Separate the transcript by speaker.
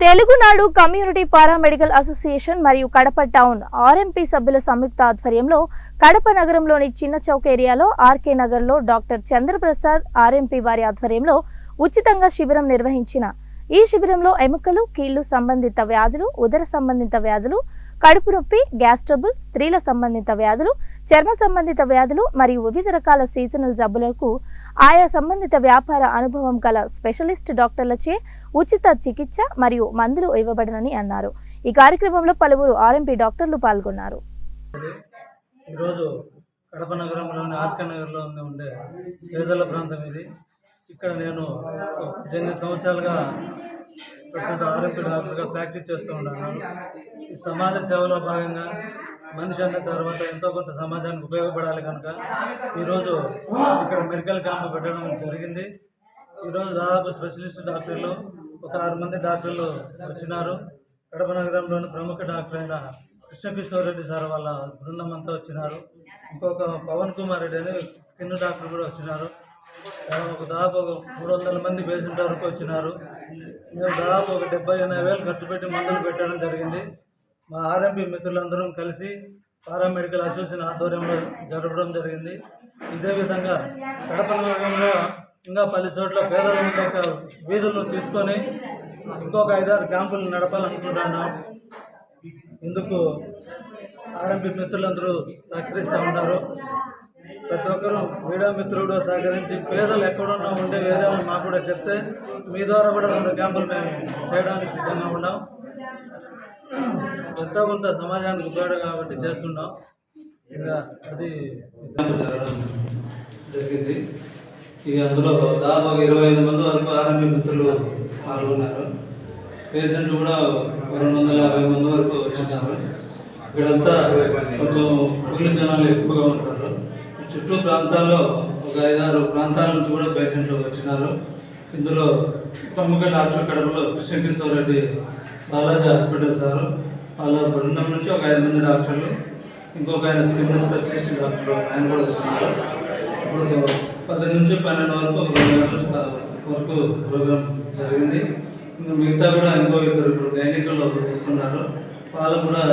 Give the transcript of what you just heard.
Speaker 1: Telugunadu community paramedical association మరియు Kadapa town RMP సభ్యుల సంయుక్త ఆధ్వర్యంలో కడప నగరంలోని చిన్న చౌక్ ఏరియాలో ఆర్కే నగర్లో డాక్టర్ చంద్రప్రసాద్ ఆర్ఎంపీ వారి ఆధ్వర్యంలో ఉచితంగా శిబిరం నిర్వహించిన ఈ శిబిరంలో ఎముకలు కీళ్లు సంబంధిత వ్యాధులు ఉదర సంబంధిత వ్యాధులు కడుపు నొప్పి గ్యాస్ ట్రబుల్ స్త్రీల సంబంధిత వ్యాధులు చర్మ సంబంధిత వ్యాధులు మరియు వివిధ రకాల సీజనల్ జబ్బులకు ఆయా సంబంధిత వ్యాపార అనుభవం గల స్పెషలిస్ట్ డాక్టర్లచే ఉచిత చికిత్స మరియు మందులు ఇవ్వబడనని అన్నారు। ఈ కార్యక్రమంలో పలువురు ఆర్ఎంపీ డాక్టర్లు పాల్గొన్నారు।
Speaker 2: ఈరోజు కడప నగరంలోని ఆర్కే నగర్లో ఉండే పేదల ప్రాంతం ఇది। ఇక్కడ నేను 18 సంవత్సరాలుగా ప్రస్తుత ఆర్ఎంపీ డాక్టర్గా ప్రాక్టీస్ చేస్తూ ఉన్నాను। ఈ సమాజ సేవలో భాగంగా మనిషి అన్న తర్వాత ఎంతో కొంత సమాజానికి ఉపయోగపడాలి కనుక ఈరోజు ఇక్కడ మెడికల్ క్యాంప్ పెట్టడం జరిగింది। ఈరోజు దాదాపు స్పెషలిస్ట్ డాక్టర్లు ఒక 6 మంది డాక్టర్లు వచ్చినారు। కడప నగరంలోని ప్రముఖ డాక్టర్ అయిన కృష్ణకిషోర్ రెడ్డి సార్ వాళ్ళ బృందం అంతా వచ్చినారు। ఇంకొక పవన్ కుమార్ రెడ్డి అని స్కిన్ డాక్టర్ కూడా వచ్చినారు। దాదాపు 300 మంది పేషెంట్ వరకు వచ్చినారు। మేము దాదాపు 70-80 వేలు ఖర్చు పెట్టి మందులు పెట్టడం జరిగింది। మా ఆర్ఎంపీ మిత్రులందరం కలిసి పారామెడికల్ అసోసియేషన్ ఆధ్వర్యంలో జరపడం జరిగింది। ఇదే విధంగా కడప నగరంలో ఇంకా పలు చోట్ల పేదల యొక్క వీధులను తీసుకొని ఇంకొక 5-6 క్యాంపులు నడపాలనుకుంటున్నాం। ఇందుకు ఆర్ఎంపీ మిత్రులందరూ సహకరిస్తూ ఉంటారు। ప్రతి ఒక్కరూ మీడియా మిత్రుడు సహకరించి పేదలు ఎక్కడున్నా ఉండే ఏరియాలు మాకు కూడా చెప్తే మీ ద్వారా కూడా 2 క్యాంపులు మేము చేయడానికి సిద్ధంగా ఉన్నాం। ఎంతో కొంత సమాజానికి ఉపయోగం కాబట్టి చేస్తున్నాం। ఇంకా అది జరగడం జరిగింది। ఇక అందులో దాదాపు 25 మంది వరకు ఆర్ఎంపీ మిత్రులు పాల్గొన్నారు। పేషెంట్లు కూడా 250 మంది వరకు వచ్చినారు। ఇక్కడంతా కొంచెం కూలి జనాలు ఎక్కువగా ఉంటారు। చుట్టూ ప్రాంతాల్లో ఒక 5-6 ప్రాంతాల నుంచి కూడా పేషెంట్లు వచ్చినారు। ఇందులో ప్రముఖ డాక్టర్ కడపలో కృష్ణకిషోర్ రెడ్డి బాలాజీ హాస్పిటల్ సార్ వాళ్ళ బృందం నుంచి ఒక 5 మంది డాక్టర్లు, ఇంకొక ఆయన స్కిన్ స్పెషలిస్ట్ డాక్టర్ ఆయన కూడా వచ్చినారు। ఇప్పుడు 10 నుంచి 12 వరకు 2 గంటల వరకు ప్రోగ్రామ్ జరిగింది। ఇంకా మిగతా కూడా ఇంకో 2 ఇప్పుడు గైనికల్లో వస్తున్నారు, వాళ్ళు కూడా